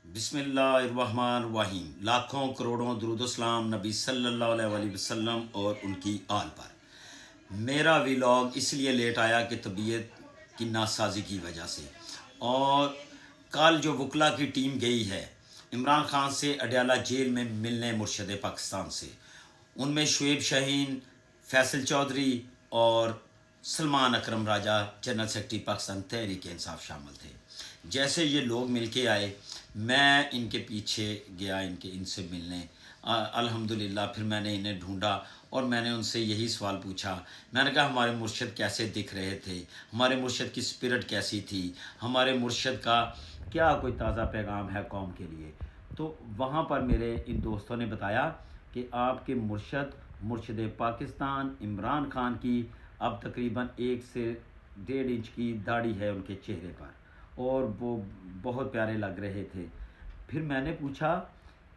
बिस्मिल्लाहिर्रहमानिर्रहीम। लाखों करोड़ों दुरूद सलाम नबी सल्लल्लाहु अलैहि वसल्लम और उनकी आल पर। मेरा व्लॉग इसलिए लेट आया कि तबीयत की नासाजी की वजह से। और कल जो वकला की टीम गई है इमरान खान से अडयाला जेल में मिलने मुर्शद पाकिस्तान से, उनमें शुएब शाहीन, फैसल चौधरी और सलमान अकरम राजा जनरल सेक्रेटरी पाकिस्तान तहरीक इंसाफ शामिल थे। जैसे ये लोग मिल के आए, मैं इनके पीछे गया इनसे मिलने। अल्हम्दुलिल्लाह फिर मैंने इन्हें ढूंढा और मैंने उनसे यही सवाल पूछा। मैंने कहा हमारे मुर्शद कैसे दिख रहे थे, हमारे मुर्शद की स्पिरिट कैसी थी, हमारे मुर्शद का क्या कोई ताज़ा पैगाम है कौम के लिए। तो वहाँ पर मेरे इन दोस्तों ने बताया कि आपके मुर्शद पाकिस्तान इमरान खान की अब तकरीबन 1 से 1.5 इंच की दाढ़ी है उनके चेहरे पर और वो बहुत प्यारे लग रहे थे। फिर मैंने पूछा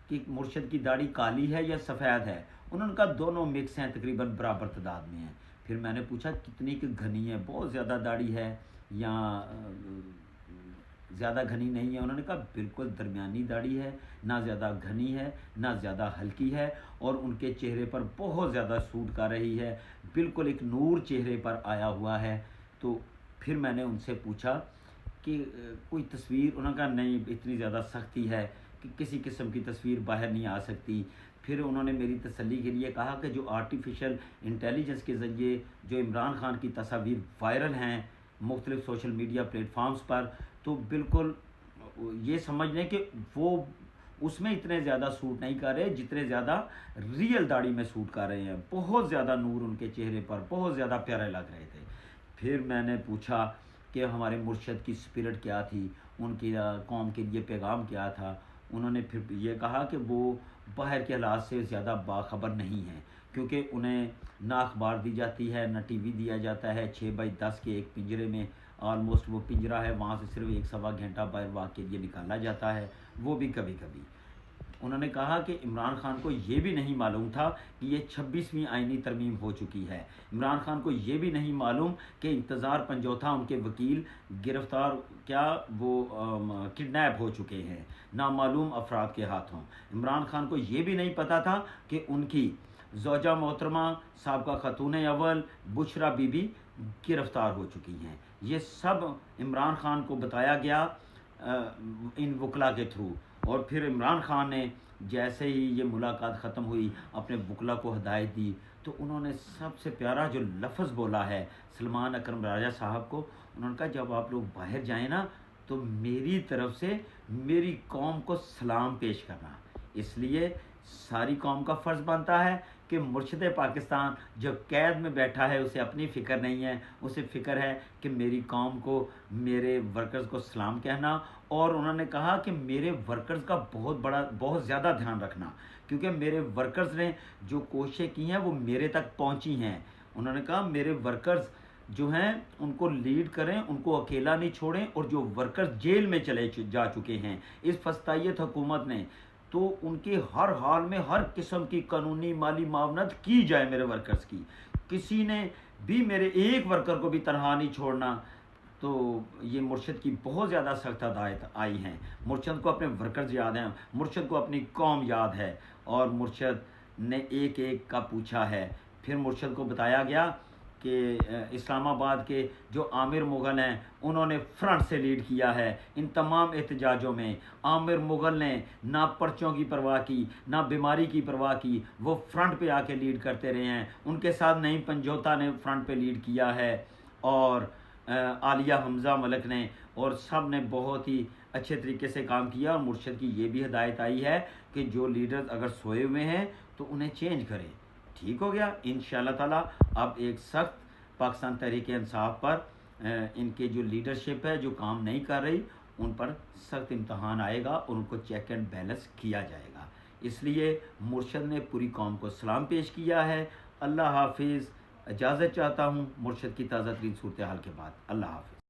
कि मुर्शद की दाढ़ी काली है या सफ़ेद है। उन्होंने कहा दोनों मिक्स हैं, तकरीबन बराबर तादाद में हैं। फिर मैंने पूछा कितनी की घनी है, बहुत ज़्यादा दाढ़ी है या ज़्यादा घनी नहीं है। उन्होंने कहा बिल्कुल दरमियानी दाढ़ी है, ना ज़्यादा घनी है ना ज़्यादा हल्की है, और उनके चेहरे पर बहुत ज़्यादा सूट कर रही है, बिल्कुल एक नूर चेहरे पर आया हुआ है। तो फिर मैंने उनसे पूछा कि कोई तस्वीर, उन्होंने कहा नहीं इतनी ज़्यादा सख्ती है कि किसी किस्म की तस्वीर बाहर नहीं आ सकती। फिर उन्होंने मेरी तसल्ली के लिए कहा कि जो आर्टिफिशियल इंटेलिजेंस के ज़रिए जो इमरान खान की तस्वीर वायरल हैं मुख्तलिफ़ सोशल मीडिया प्लेटफार्म्स पर, तो बिल्कुल ये समझ लें कि वो उसमें इतने ज़्यादा सूट नहीं कर रहे जितने ज़्यादा रियल दाढ़ी में सूट कर रहे हैं। बहुत ज़्यादा नूर उनके चेहरे पर, बहुत ज़्यादा प्यारे लग रहे थे। फिर मैंने पूछा कि हमारे मुर्शद की स्पिरिट क्या थी, उनकी कौम के लिए पैगाम क्या था। उन्होंने फिर ये कहा कि वो बाहर के हालात से ज़्यादा बाखबर नहीं हैं, क्योंकि उन्हें ना अखबार दी जाती है ना टीवी दिया जाता है। 6x10 के एक पिंजरे में ऑलमोस्ट वो पिंजरा है, वहाँ से सिर्फ 1 सवा घंटा बाहर वाक़ के लिए निकाला जाता है, वो भी कभी कभी। उन्होंने कहा कि इमरान खान को ये भी नहीं मालूम था कि ये 26वीं आइनी तरमीम हो चुकी है। इमरान खान को ये भी नहीं मालूम कि इंतज़ार पंजोथा उनके वकील गिरफ़्तार क्या वो किडनैप हो चुके हैं नामालूम अफराद के हाथों। इमरान खान को ये भी नहीं पता था कि उनकी ज़ौजा मोहतरमा साबका खातून अव्वल बुशरा बीबी गिरफ़्तार हो चुकी हैं। ये सब इमरान खान को बताया गया इन वकला के थ्रू। और फिर इमरान खान ने जैसे ही ये मुलाकात ख़त्म हुई अपने वकला को हदायत दी, तो उन्होंने सबसे प्यारा जो लफ्ज़ बोला है सलमान अकरम राजा साहब को, उन्होंने कहा जब आप लोग बाहर जाएं ना तो मेरी तरफ से मेरी कौम को सलाम पेश करना। इसलिए सारी कौम का फ़र्ज़ बनता है कि मुर्शद पाकिस्तान जब कैद में बैठा है उसे अपनी फ़िक्र नहीं है, उसे फ़िक्र है कि मेरी कौम को, मेरे वर्कर्स को सलाम कहना। और उन्होंने कहा कि मेरे वर्कर्स का बहुत ज़्यादा ध्यान रखना, क्योंकि मेरे वर्कर्स ने जो कोशिशें की हैं वो मेरे तक पहुंची हैं। उन्होंने कहा मेरे वर्कर्स जो हैं उनको लीड करें, उनको अकेला नहीं छोड़ें, और जो वर्कर्स जेल में चले जा चुके हैं इस फस्तायत हुकूमत ने, तो उनके हर हाल में हर किस्म की कानूनी माली मावनत की जाए मेरे वर्कर्स की। किसी ने भी मेरे एक वर्कर को भी तनहा नहीं छोड़ना। तो ये मुर्शद की बहुत ज़्यादा सख्त हदायत आई हैं। मुर्शद को अपने वर्कर्स याद हैं, मुर्शद को अपनी कौम याद है, और मुर्शद ने एक एक का पूछा है। फिर मुर्शद को बताया गया कि इस्लामाबाद के जो आमिर मुग़ल हैं उन्होंने फ्रंट से लीड किया है इन तमाम एहतजाजों में। आमिर मुग़ल ने ना पर्चों की परवाह की ना बीमारी की परवाह की, वो फ्रंट पे आके लीड करते रहे हैं। उनके साथ नईम पंजोता ने फ्रंट पे लीड किया है, और आलिया हमज़ा मलिक ने, और सब ने बहुत ही अच्छे तरीके से काम किया। और मुर्शद की ये भी हदायत आई है कि जो लीडर्स अगर सोए हुए हैं तो उन्हें चेंज करें। ठीक हो गया इंशाअल्लाह ताला। अब एक सख्त पाकिस्तान तहरीक इंसाफ पर इनके जो लीडरशिप है जो काम नहीं कर रही, उन पर सख्त इम्तहान आएगा और उनको चेक एंड बैलेंस किया जाएगा। इसलिए मुर्शद ने पूरी कौम को सलाम पेश किया है। अल्लाह हाफिज़। इजाज़त चाहता हूँ मुर्शद की ताज़ा तरीन सूरत हाल के बाद। अल्लाह हाफिज़।